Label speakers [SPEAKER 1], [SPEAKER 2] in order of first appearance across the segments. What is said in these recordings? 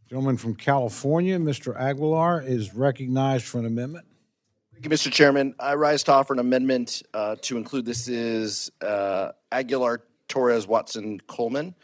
[SPEAKER 1] Gentleman from California, Mr. Aguilar, is recognized for an amendment.
[SPEAKER 2] Thank you, Mr. Chairman. I rise to offer an amendment to include Aguilar, Torres, Watson, Coleman.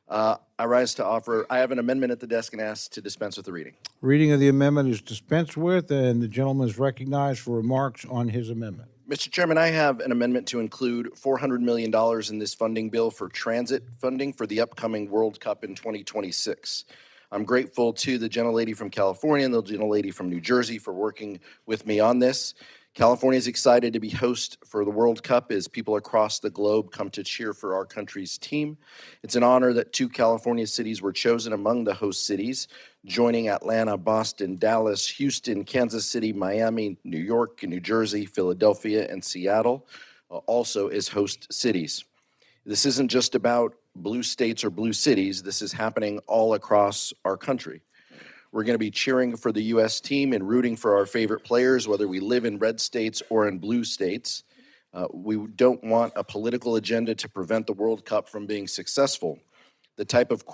[SPEAKER 2] I have an amendment at the desk and ask to dispense with the reading.
[SPEAKER 1] Reading of the amendment is dispensed with, and the gentleman is recognized for remarks on his amendment.
[SPEAKER 2] Mr. Chairman, I have an amendment to include $400 million in this funding bill for transit funding for the upcoming World Cup in 2026. I'm grateful to the gentlelady from California and the gentlelady from New Jersey for working with me on this. California is excited to be host for the World Cup as people across the globe come to cheer for our country's team. It's an honor that 2 California cities were chosen among the host cities, joining Atlanta, Boston, Dallas, Houston, Kansas City, Miami, New York, New Jersey, Philadelphia, and Seattle, also as host cities. This isn't just about blue states or blue cities. This is happening all across our country. We're going to be cheering for the U.S. team and rooting for our favorite players, whether we live in red states or in blue states. We don't want a political agenda to prevent the World Cup from being successful. That type of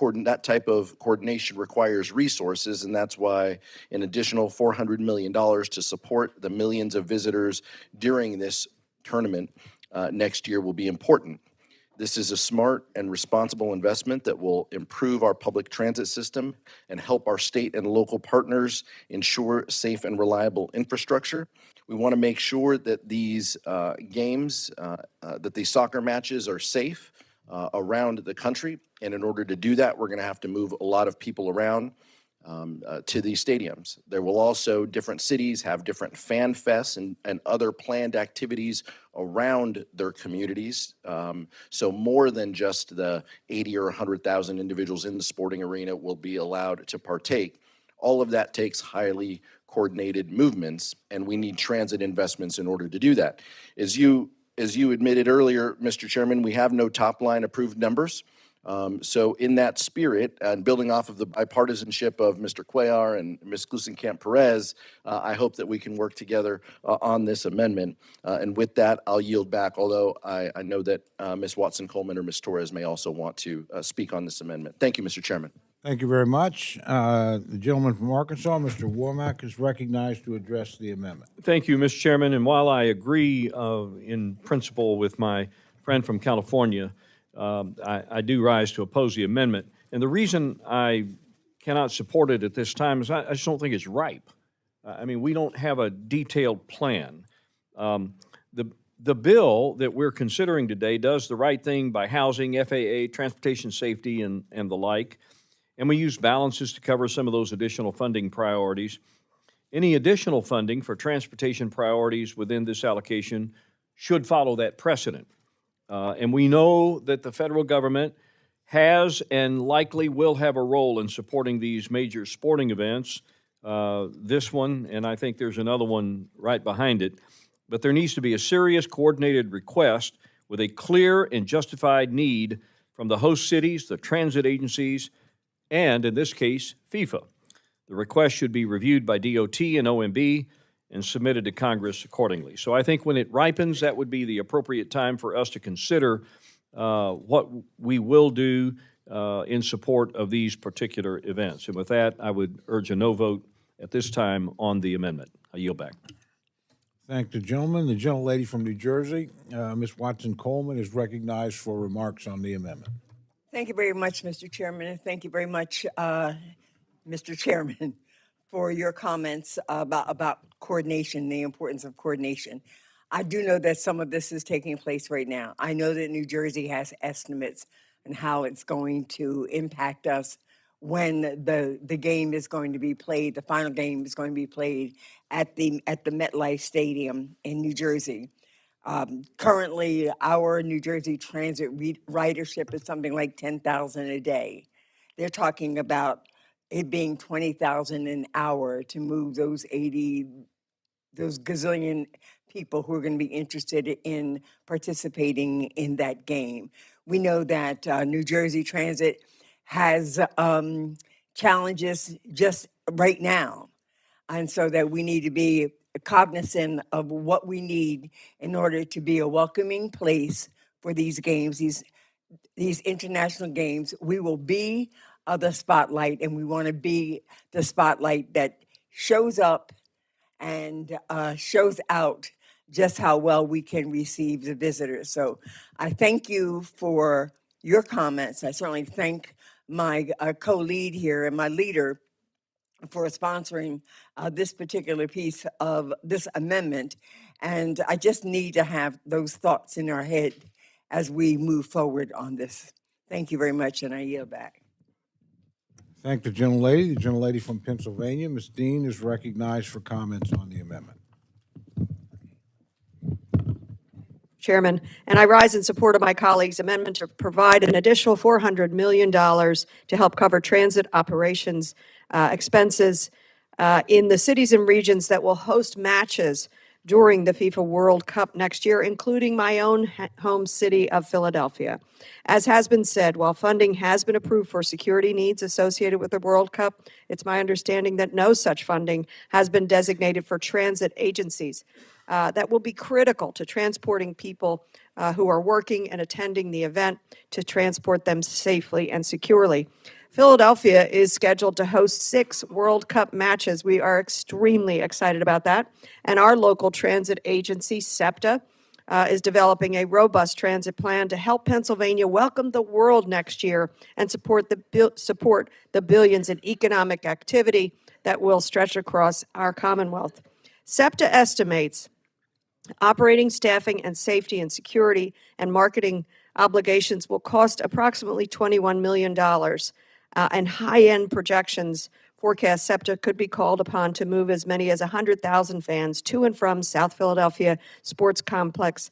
[SPEAKER 2] coordination requires resources, and that's why an additional $400 million to support the millions of visitors during this tournament next year will be important. This is a smart and responsible investment that will improve our public transit system and help our state and local partners ensure safe and reliable infrastructure. We want to make sure that these games, that these soccer matches are safe around the country. And in order to do that, we're going to have to move a lot of people around to these stadiums. There will also, different cities have different fan fests and other planned activities around their communities. So more than just the 80 or 100,000 individuals in the sporting arena will be allowed to partake. All of that takes highly coordinated movements, and we need transit investments in order to do that. As you admitted earlier, Mr. Chairman, we have no top-line approved numbers. So in that spirit, and building off of the bipartisanship of Mr. Cuellar and Ms. Glusenkamp-Perez, I hope that we can work together on this amendment. And with that, I'll yield back, although I know that Ms. Watson-Coleman or Ms. Torres may also want to speak on this amendment. Thank you, Mr. Chairman.
[SPEAKER 1] Thank you very much. The gentleman from Arkansas, Mr. Womack, is recognized to address the amendment.
[SPEAKER 3] Thank you, Mr. Chairman. And while I agree in principle with my friend from California, I do rise to oppose the amendment. And the reason I cannot support it at this time is I just don't think it's ripe. I mean, we don't have a detailed plan. The bill that we're considering today does the right thing by housing, FAA, transportation safety, and the like. And we use balances to cover some of those additional funding priorities. Any additional funding for transportation priorities within this allocation should follow that precedent. And we know that the federal government has and likely will have a role in supporting these major sporting events, this one, and I think there's another one right behind it. But there needs to be a serious coordinated request with a clear and justified need from the host cities, the transit agencies, and in this case, FIFA. The request should be reviewed by DOT and OMB and submitted to Congress accordingly. So I think when it ripens, that would be the appropriate time for us to consider what we will do in support of these particular events. And with that, I would urge a no vote at this time on the amendment. I yield back.
[SPEAKER 1] Thank the gentleman. The gentlelady from New Jersey, Ms. Watson-Coleman, is recognized for remarks on the amendment.
[SPEAKER 4] Thank you very much, Mr. Chairman, and thank you very much, Mr. Chairman, for your comments about coordination, the importance of coordination. I do know that some of this is taking place right now. I know that New Jersey has estimates on how it's going to impact us when the game is going to be played, the final game is going to be played at the MetLife Stadium in New Jersey. Currently, our New Jersey transit ridership is something like 10,000 a day. They're talking about it being 20,000 an hour to move those gazillion people who are going to be interested in participating in that game. We know that New Jersey Transit has challenges just right now, and so that we need to be cognizant of what we need in order to be a welcoming place for these games, these international games. We will be the spotlight, and we want to be the spotlight that shows up and shows out just how well we can receive the visitors. So I thank you for your comments. I certainly thank my co-lead here and my leader for sponsoring this particular piece of this amendment. And I just need to have those thoughts in our head as we move forward on this. Thank you very much, and I yield back.
[SPEAKER 1] Thank the gentlelady. The gentlelady from Pennsylvania, Ms. Dean, is recognized for comments on the amendment.
[SPEAKER 5] Chairman, and I rise in support of my colleague's amendment to provide an additional $400 million to help cover transit operations expenses in the cities and regions that will host matches during the FIFA World Cup next year, including my own home city of Philadelphia. As has been said, while funding has been approved for security needs associated with the World Cup, it's my understanding that no such funding has been designated for transit agencies that will be critical to transporting people who are working and attending the event to transport them safely and securely. Philadelphia is scheduled to host 6 World Cup matches. We are extremely excited about that. And our local transit agency, SEPTA, is developing a robust transit plan to help Pennsylvania welcome the world next year and support the billions in economic activity that will stretch across our Commonwealth. SEPTA estimates operating, staffing, and safety and security and marketing obligations will cost approximately $21 million. And high-end projections forecast SEPTA could be called upon to move as many as 100,000 fans to and from South Philadelphia Sports Complex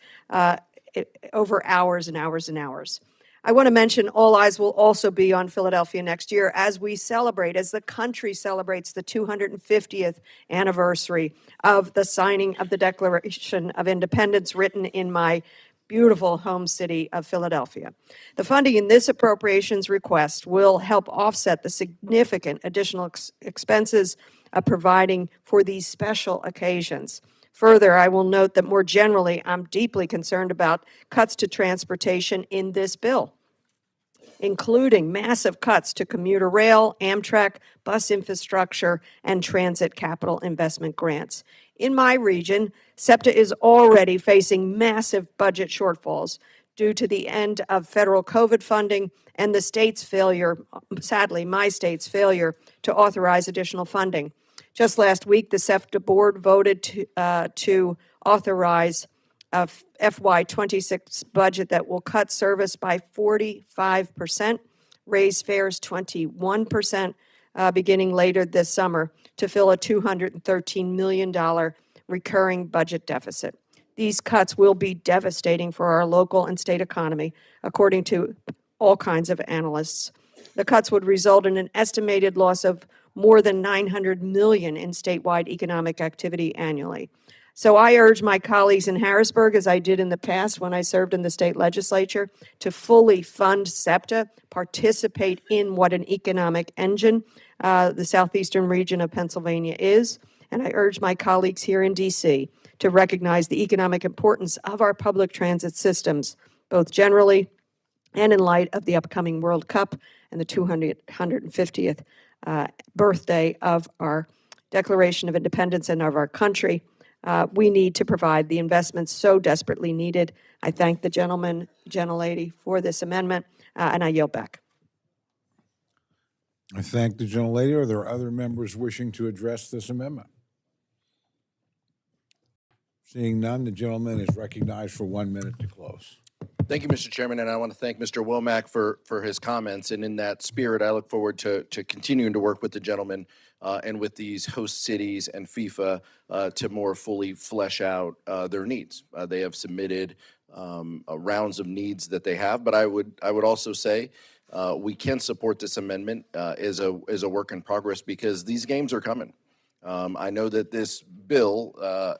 [SPEAKER 5] over hours and hours and hours. I want to mention all eyes will also be on Philadelphia next year as the country celebrates the 250th anniversary of the signing of the Declaration of Independence written in my beautiful home city of Philadelphia. The funding in this appropriations request will help offset the significant additional expenses of providing for these special occasions. Further, I will note that more generally, I'm deeply concerned about cuts to transportation in this bill, including massive cuts to commuter rail, Amtrak, bus infrastructure, and transit capital investment grants. In my region, SEPTA is already facing massive budget shortfalls due to the end of federal COVID funding and the state's failure, sadly, my state's failure to authorize additional funding. Just last week, the SEPTA board voted to authorize a FY26 budget that will cut service by 45%, raise fares 21%, beginning later this summer to fill a $213 million recurring budget deficit. These cuts will be devastating for our local and state economy, according to all kinds of analysts. The cuts would result in an estimated loss of more than $900 million in statewide economic activity annually. So I urge my colleagues in Harrisburg, as I did in the past when I served in the state legislature, to fully fund SEPTA, participate in what an economic engine the southeastern region of Pennsylvania is. And I urge my colleagues here in D.C. to recognize the economic importance of our public transit systems, both generally and in light of the upcoming World Cup and the 250th birthday of our Declaration of Independence and of our country. We need to provide the investments so desperately needed. I thank the gentlelady for this amendment, and I yield back.
[SPEAKER 1] I thank the gentlelady. Are there other members wishing to address this amendment? Seeing none, the gentleman is recognized for 1 minute to close.
[SPEAKER 2] Thank you, Mr. Chairman, and I want to thank Mr. Womack for his comments. And in that spirit, I look forward to continuing to work with the gentleman and with these host cities and FIFA to more fully flesh out their needs. They have submitted rounds of needs that they have, but I would also say we can support this amendment as a work in progress because these games are coming. I know that this bill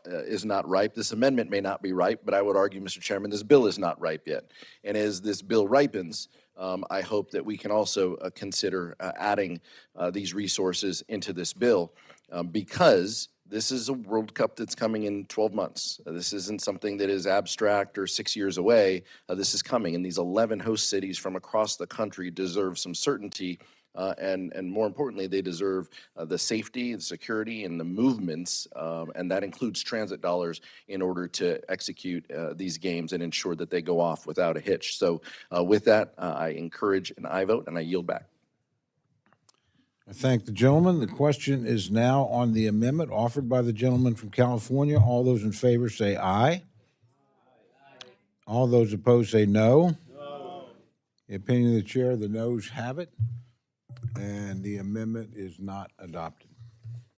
[SPEAKER 2] is not ripe. This amendment may not be ripe, but I would argue, Mr. Chairman, this bill is not ripe yet. And as this bill ripens, I hope that we can also consider adding these resources into this bill because this is a World Cup that's coming in 12 months. This isn't something that is abstract or 6 years away. This is coming, and these 11 host cities from across the country deserve some certainty and more importantly, they deserve the safety, the security, and the movements, and that includes transit dollars in order to execute these games and ensure that they go off without a hitch. So with that, I encourage an aye vote, and I yield back.
[SPEAKER 1] I thank the gentleman. The question is now on the amendment offered by the gentleman from California. All those in favor say aye. All those opposed say no. The opinion of the chair, the noes have it, and the amendment is not adopted.